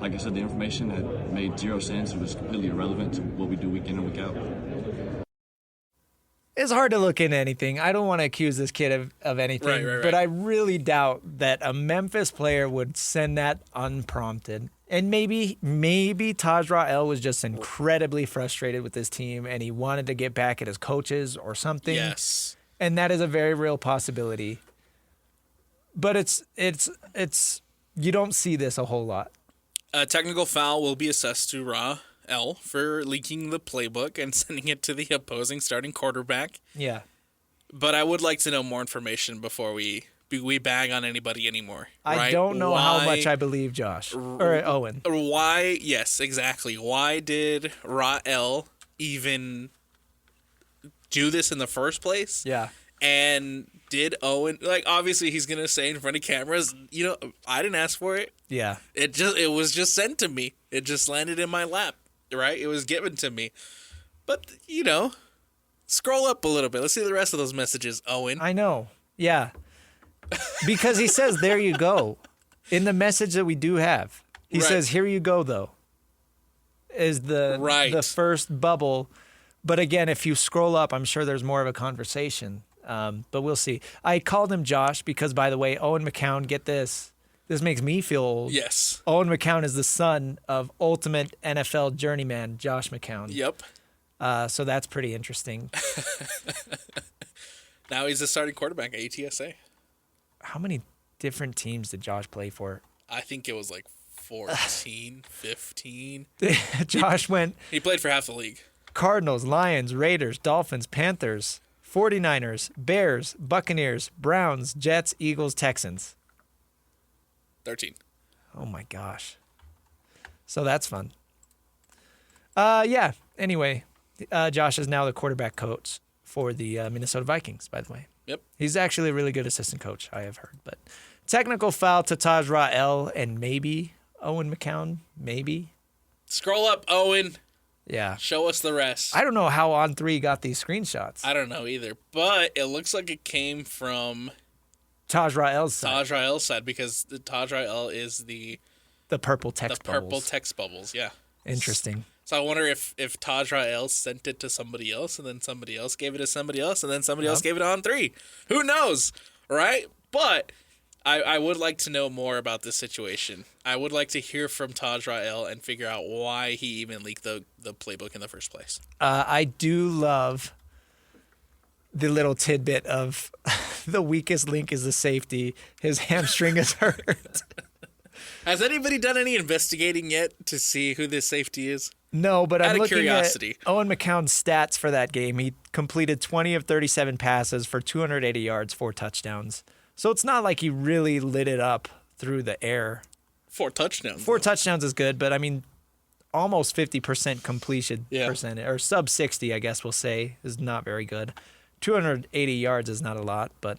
Like I said, the information had made zero sense. It was completely irrelevant to what we do week in and week out. It's hard to look into anything. I don't want to accuse this kid of anything, Right. but I really doubt that a Memphis player would send that unprompted. And maybe Taj Rael was just incredibly frustrated with his team and he wanted to get back at his coaches or something. Yes. And that is a very real possibility. But it's you don't see this a whole lot. A technical foul will be assessed to Rael for leaking the playbook and sending it to the opposing starting quarterback. Yeah. But I would like to know more information before we bag on anybody anymore. I right? don't know how much I believe Josh or Owen. Why? Yes, exactly. Why did Rael even do this in the first place? Yeah. And did Owen, obviously he's going to say in front of cameras, I didn't ask for it. Yeah. It was just sent to me. It just landed in my lap, right? It was given to me. But, scroll up a little bit. Let's see the rest of those messages, Owen. I know. Yeah. Because he says, there you go. In the message that we do have, he says, here you go, though, is the first bubble. But again, if you scroll up, I'm sure there's more of a conversation. But we'll see. I called him Josh because, by the way, Owen McCown, get this. This makes me feel old. Yes. Owen McCown is the son of ultimate NFL journeyman Josh McCown. Yep. So that's pretty interesting. Now he's the starting quarterback at UTSA. How many different teams did Josh play for? I think it was 14, 15. Josh went He played for half the league. Cardinals, Lions, Raiders, Dolphins, Panthers, 49ers, Bears, Buccaneers, Browns, Jets, Eagles, Texans. 13. Oh my gosh. So that's fun. Yeah. Anyway, Josh is now the quarterback coach for the Minnesota Vikings, by the way. Yep. He's actually a really good assistant coach, I have heard. But technical foul to Taj Rael and maybe Owen McCown, maybe. Scroll up, Owen. Yeah. Show us the rest. I don't know how On3 got these screenshots. I don't know either, but it looks like it came from Taj Rael's side. Taj Rael's side because the Taj Rael is the purple text bubbles. purple text bubbles, yeah. Interesting. So I wonder if Taj Rael sent it to somebody else and then somebody else gave it to somebody else and then somebody else gave it on 3. Who knows, right? But I would like to know more about this situation. I would like to hear from Taj Rael and figure out why he even leaked the playbook in the first place. I do love the little tidbit of the weakest link is the safety. His hamstring is hurt. Has anybody done any investigating yet to see who this safety is? No, but I'm looking curiosity. at Owen McCown's stats for that game. He completed 20 of 37 passes for 280 yards, 4 touchdowns. So it's not like he really lit it up through the air. 4 touchdowns. 4 touchdowns is good, but I mean, almost 50% completion Yeah. percentage, or sub 60, I guess we'll say, is not very good. 280 yards is not a lot, but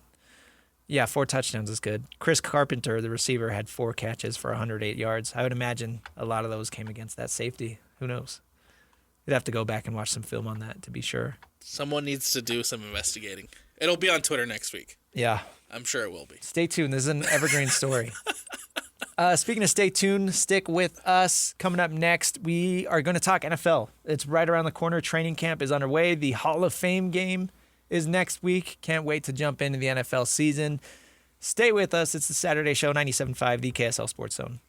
Yeah, 4 touchdowns is good. Chris Carpenter, the receiver, had 4 catches for 108 yards. I would imagine a lot of those came against that safety. Who knows? You'd have to go back and watch some film on that to be sure. Someone needs to do some investigating. It'll be on Twitter next week. Yeah. I'm sure it will be. Stay tuned. This is an evergreen story. Speaking of stay tuned, stick with us. Coming up next, we are going to talk NFL. It's right around the corner. Training camp is underway. The Hall of Fame game is next week. Can't wait to jump into the NFL season. Stay with us. It's the Saturday Show, 97.5, the KSL Sports Zone.